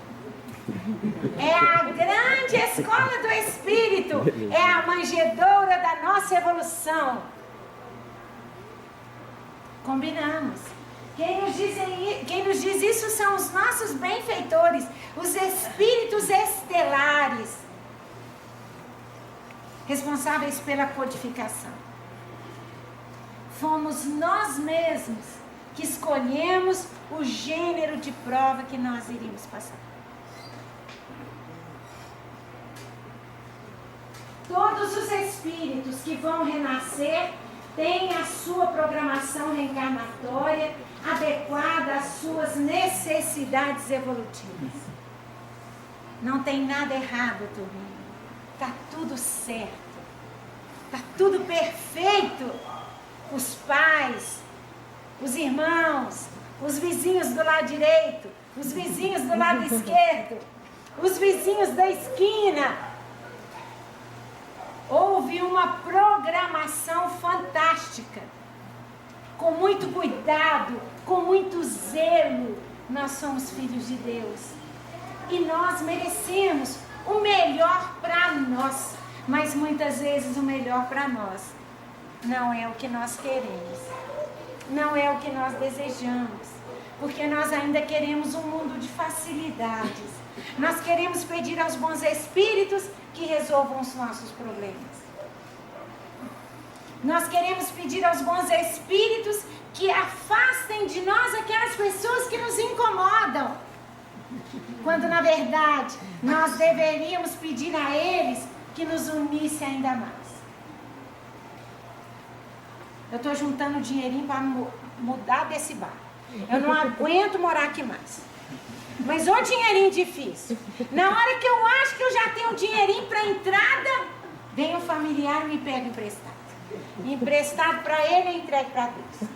É a grande escola do Espírito. É a manjedoura da nossa evolução. Combinamos. Quem nos diz isso são os nossos benfeitores, os espíritos estelares, responsáveis pela codificação. Fomos nós mesmos que escolhemos o gênero de prova que nós iríamos passar. Todos os espíritos que vão renascer têm a sua programação reencarnatória adequada às suas necessidades evolutivas. Não tem nada errado, turminha. Está tudo certo. Está tudo perfeito. Os pais, os irmãos, os vizinhos do lado direito, os vizinhos do lado esquerdo, os vizinhos da esquina. Houve uma programação fantástica, com muito cuidado, com muito zelo. Nós somos filhos de Deus e nós merecemos o melhor para nós, mas muitas vezes o melhor para nós não é o que nós queremos, não é o que nós desejamos, porque nós ainda queremos um mundo de facilidades. Nós queremos pedir aos bons espíritos que resolvam os nossos problemas. Nós queremos pedir aos bons espíritos que afastem de nós aquelas pessoas que nos incomodam. Quando, na verdade, nós deveríamos pedir a eles que nos unisse ainda mais. Eu estou juntando dinheirinho para mudar desse bar. Eu não aguento morar aqui mais. Mas o dinheirinho difícil. Na hora que eu acho que eu já tenho dinheirinho para entrada, vem um familiar e me pega emprestado. Emprestado para ele e entregue para Deus.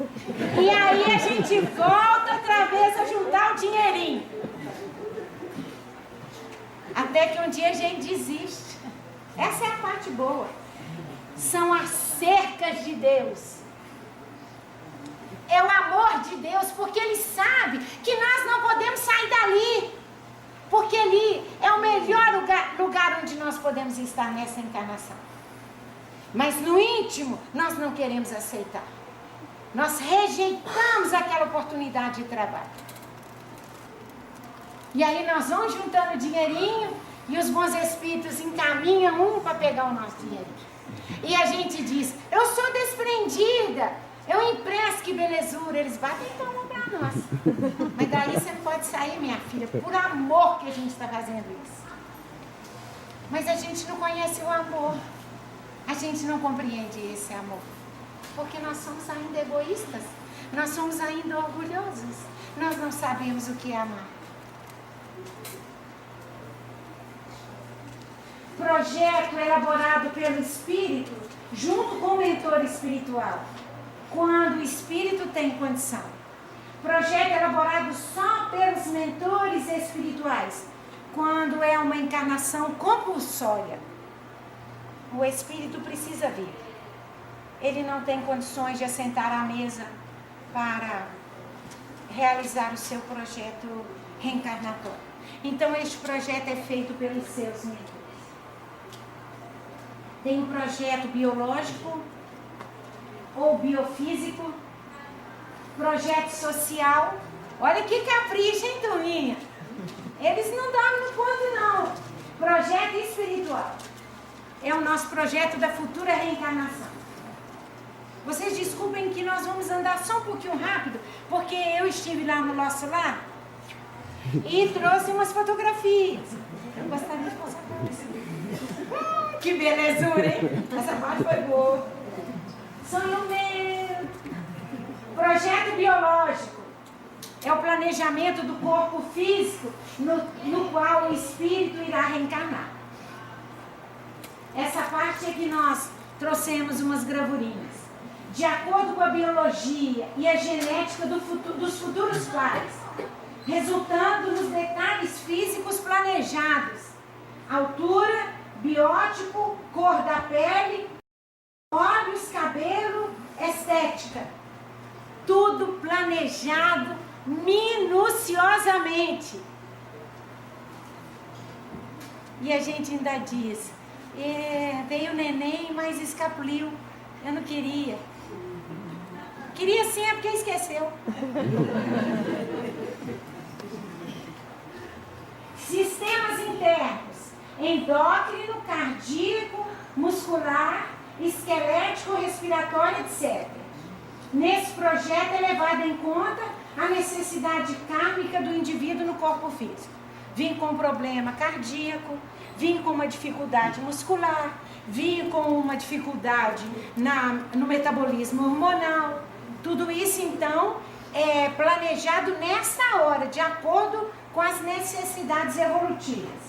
E aí a gente volta outra vez a juntar o dinheirinho. Até que um dia a gente desiste. Essa é a parte boa. São as cercas de Deus. É o amor de Deus, porque Ele sabe que nós não podemos sair dali. Porque ali é o melhor lugar onde nós podemos estar nessa encarnação. Mas no íntimo, nós não queremos aceitar. Nós rejeitamos aquela oportunidade de trabalho. E aí nós vamos juntando dinheirinho e os bons espíritos encaminham um para pegar o nosso dinheirinho. E a gente diz, eu sou desprendida. Eu empresto, que belezura. Eles batem palma para nós. Mas daí você não pode sair, minha filha. Por amor que a gente está fazendo isso. Mas a gente não conhece o amor. A gente não compreende esse amor. Porque nós somos ainda egoístas. Nós somos ainda orgulhosos. Nós não sabemos o que é amar. Projeto elaborado pelo Espírito junto com o mentor espiritual. Quando o Espírito tem condição. Projeto elaborado só pelos mentores espirituais. Quando é uma encarnação compulsória. O Espírito precisa vir. Ele não tem condições de assentar à mesa para realizar o seu projeto reencarnatório. Então este projeto é feito pelos seus mentores. Tem um projeto biológico ou biofísico, projeto social. Olha que capricho, hein, turminha? Eles não dormem no ponto, não. Projeto espiritual. É o nosso projeto da futura reencarnação. Vocês desculpem que nós vamos andar só um pouquinho rápido, porque eu estive lá no nosso lar e trouxe umas fotografias. Eu gostaria de passar para vocês. Que belezura, hein? Essa parte foi boa. Sonho meu. Projeto biológico. É o planejamento do corpo físico no qual o espírito irá reencarnar. Essa parte é que nós trouxemos umas gravurinhas. De acordo com a biologia e a genética dos futuros pais, resultando nos detalhes físicos planejados: altura, biótipo, cor da pele, olhos, cabelo, estética. Tudo planejado minuciosamente. E a gente ainda diz: veio o neném, mas escapuliu. Eu não queria. Queria sim, é porque esqueceu. Sistemas internos: endócrino, cardíaco, muscular, esquelético, respiratório, etc. Nesse projeto é levada em conta a necessidade kármica do indivíduo no corpo físico. Vim com um problema cardíaco, vim com uma dificuldade muscular, vim com uma dificuldade no metabolismo hormonal. Tudo isso, então, é planejado nessa hora, de acordo com as necessidades evolutivas.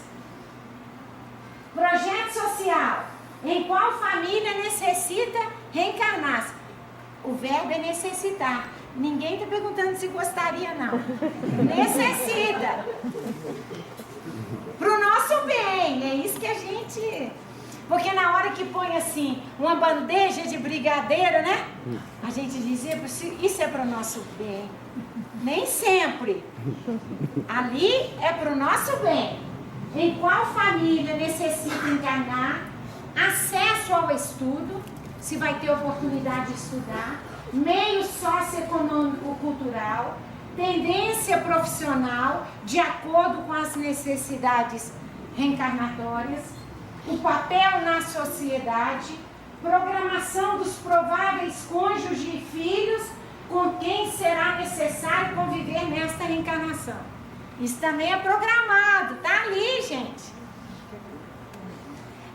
Projeto social: em qual família necessita reencarnar? O verbo é necessitar. Ninguém está perguntando se gostaria, não. Necessita. Para o nosso bem. É isso que a gente... Porque na hora que põe assim, uma bandeja de brigadeiro, né? A gente dizia, isso é para o nosso bem. Nem sempre. Ali é para o nosso bem. Em qual família necessita encarnar? Acesso ao estudo, se vai ter oportunidade de estudar, meio socioeconômico-cultural, tendência profissional, de acordo com as necessidades reencarnatórias, o papel na sociedade, programação dos prováveis cônjuges e filhos com quem será necessário conviver nesta reencarnação. Isso também é programado, tá ali, gente.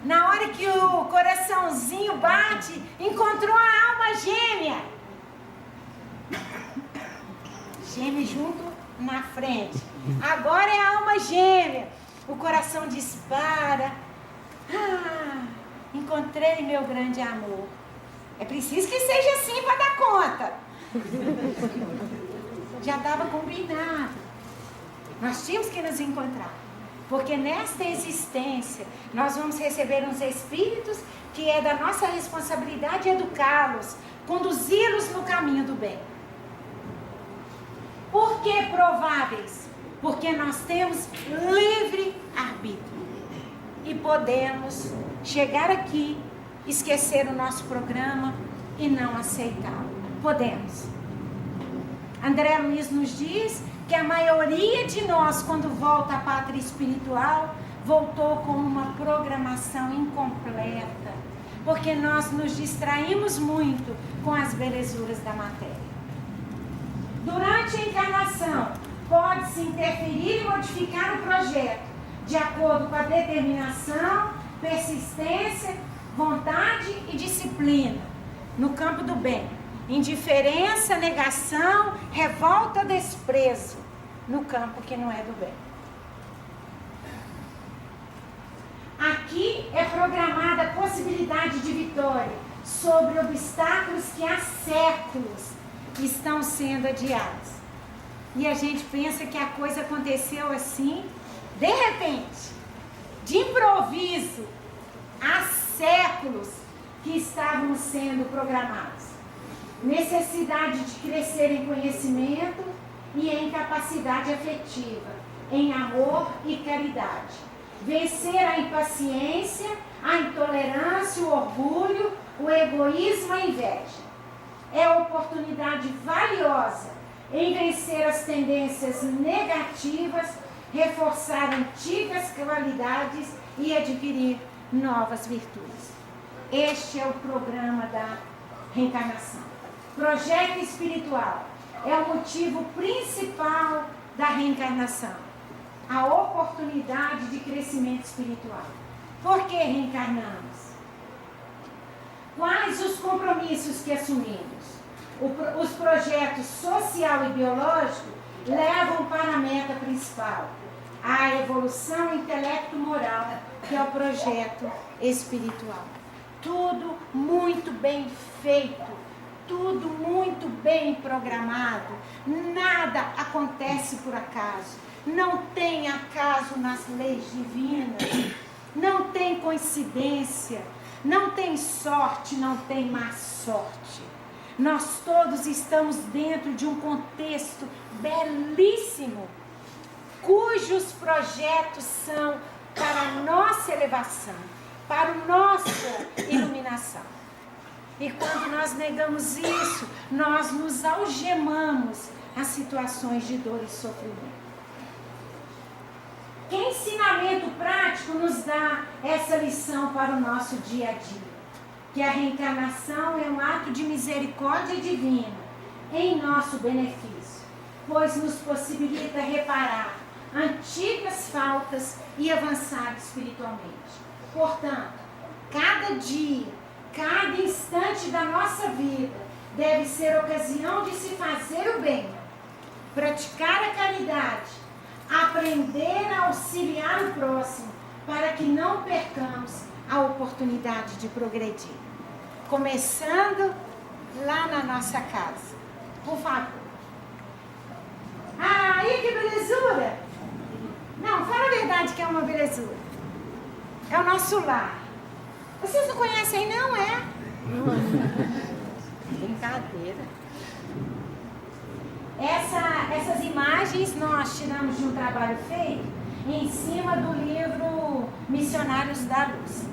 Na hora que o coraçãozinho bate, encontrou a alma gêmea. Gêmea junto na frente. Agora é a alma gêmea. O coração dispara. Encontrei meu grande amor. É preciso que seja assim para dar conta. Já estava combinado. Nós tínhamos que nos encontrar. Porque nesta existência nós vamos receber uns espíritos que é da nossa responsabilidade educá-los, conduzi-los no caminho do bem. Por que prováveis? Porque nós temos livre arbítrio. E podemos chegar aqui, esquecer o nosso programa e não aceitá-lo. Podemos. André Luiz nos diz que a maioria de nós, quando volta à pátria espiritual, voltou com uma programação incompleta, porque nós nos distraímos muito com as belezuras da matéria. Durante a encarnação, pode-se interferir e modificar o projeto, de acordo com a determinação, persistência, vontade e disciplina, no campo do bem. Indiferença, negação, revolta, desprezo, no campo que não é do bem. Aqui é programada a possibilidade de vitória sobre obstáculos que há séculos estão sendo adiados. E a gente pensa que a coisa aconteceu assim, de repente, de improviso, há séculos que estavam sendo programados. Necessidade de crescer em conhecimento e em capacidade afetiva, em amor e caridade. Vencer a impaciência, a intolerância, o orgulho, o egoísmo, a inveja. É oportunidade valiosa em vencer as tendências negativas, reforçar antigas qualidades e adquirir novas virtudes. Este é o programa da reencarnação. Projeto espiritual é o motivo principal da reencarnação. A oportunidade de crescimento espiritual. Por que reencarnamos? Quais os compromissos que assumimos? Os projetos social e biológico levam para a meta principal, a evolução intelecto-moral, que é o projeto espiritual. Tudo muito bem feito, tudo muito bem programado. Nada acontece por acaso. Não tem acaso nas leis divinas. Não tem coincidência. Não tem sorte, não tem má sorte. Nós todos estamos dentro de um contexto belíssimo, cujos projetos são para a nossa elevação, para a nossa iluminação. E quando nós negamos isso, nós nos algemamos a situações de dor e sofrimento. Que ensinamento prático nos dá essa lição para o nosso dia a dia? Que a reencarnação é um ato de misericórdia divina em nosso benefício, pois nos possibilita reparar antigas faltas e avançar espiritualmente. Portanto, cada dia, cada instante da nossa vida deve ser ocasião de se fazer o bem, praticar a caridade, aprender a auxiliar o próximo, para que não percamos a oportunidade de progredir. Começando lá na nossa casa. Por favor. Ah, aí que belezura! Não, fala a verdade que é uma belezura. É o nosso lar. Vocês não conhecem, não, é? Brincadeira. Essas imagens nós tiramos de um trabalho feito em cima do livro Missionários da Luz.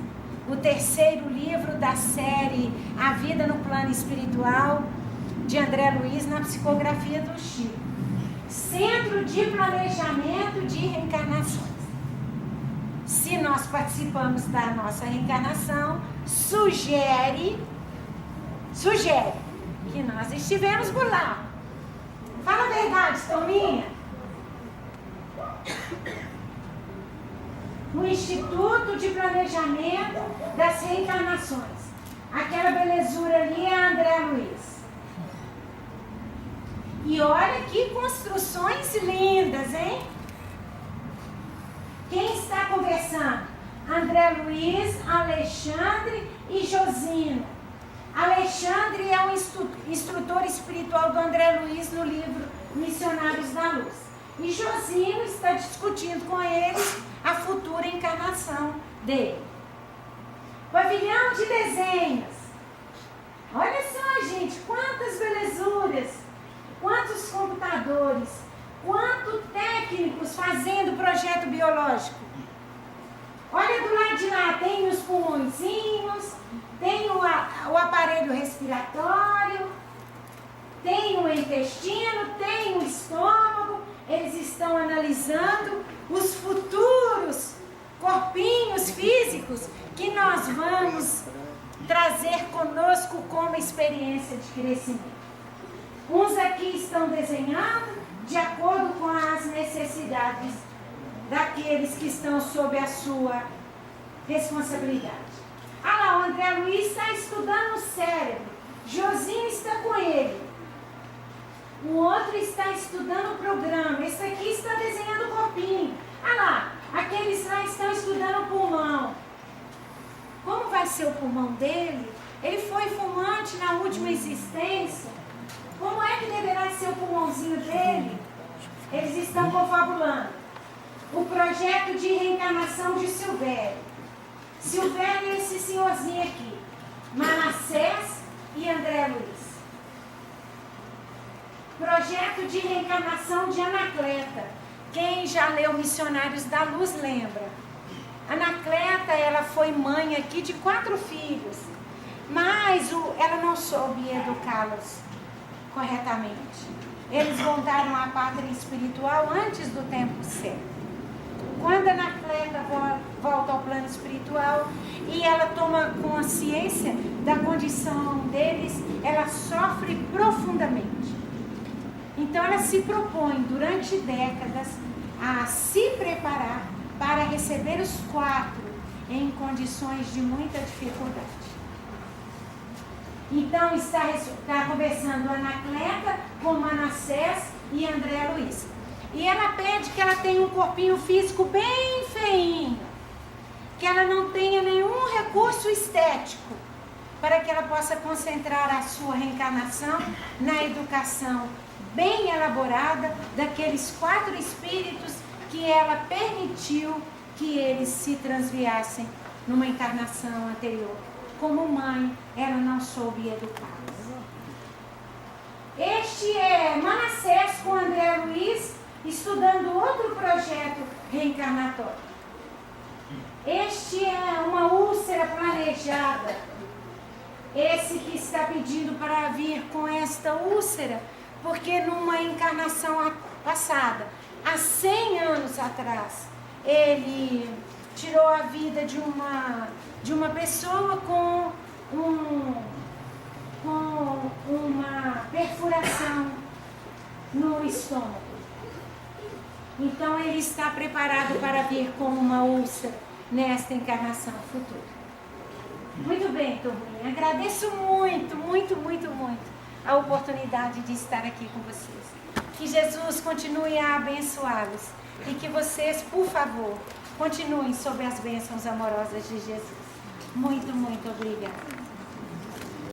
O terceiro livro da série A Vida no Plano Espiritual, de André Luiz, na psicografia do Chico. Centro de Planejamento de Reencarnações. Se nós participamos da nossa reencarnação, sugere que nós estivemos por lá. Fala a verdade, Tominha. No Instituto de Planejamento das Reencarnações. Aquela belezura ali é a André Luiz. E olha que construções lindas, hein? Quem está conversando? André Luiz, Alexandre e Josino. Alexandre é o instrutor espiritual do André Luiz no livro Missionários da Luz. E Josino está discutindo com eles a futura encarnação dele. Pavilhão de desenhos. Olha só, gente, quantas belezuras, quantos computadores, quantos técnicos fazendo projeto biológico. Olha do lado de lá, tem os pulmõezinhos, tem o aparelho respiratório, tem o intestino, tem o estômago. Eles estão analisando os futuros corpinhos físicos que nós vamos trazer conosco como experiência de crescimento. Uns aqui estão desenhando de acordo com as necessidades daqueles que estão sob a sua responsabilidade. Ah lá, o André Luiz está estudando o cérebro. Josinho está com ele. O outro está estudando o programa. Esse aqui está desenhando o corpinho. Ah lá, aqueles lá estão estudando o pulmão. Como vai ser o pulmão dele? Ele foi fumante na última existência. Como é que deverá ser o pulmãozinho dele? Eles estão confabulando. O projeto de reencarnação de Silvério. Silvério é esse senhorzinho aqui. Manassés e André Luiz. Projeto de reencarnação de Anacleta. Quem já leu Missionários da Luz lembra. Anacleta, ela foi mãe aqui de 4 filhos. Mas ela não soube educá-los corretamente. Eles voltaram à pátria espiritual antes do tempo certo. Quando a Anacleta volta ao plano espiritual e ela toma consciência da condição deles, ela sofre profundamente. Então ela se propõe durante décadas a se preparar para receber os 4 em condições de muita dificuldade. Então está conversando Anacleta com Manassés e André Luiz. E ela pede que ela tenha um corpinho físico bem feinho. que ela não tenha nenhum recurso estético, para que ela possa concentrar a sua reencarnação na educação bem elaborada daqueles 4 espíritos que ela permitiu que eles se transviassem numa encarnação anterior. Como mãe, ela não soube educá-los. Este é Manassés com André Luiz, estudando outro projeto reencarnatório. Este é uma úlcera planejada. Esse que está pedindo para vir com esta úlcera, porque numa encarnação passada, há 100 anos atrás, ele tirou a vida de uma pessoa com uma perfuração no estômago. Então ele está preparado para vir com uma úlcera nesta encarnação futura. Muito bem, turminha. Agradeço muito, muito, muito, muito a oportunidade de estar aqui com vocês. Que Jesus continue a abençoá-los e que vocês, por favor, continuem sob as bênçãos amorosas de Jesus. Muito, muito obrigada.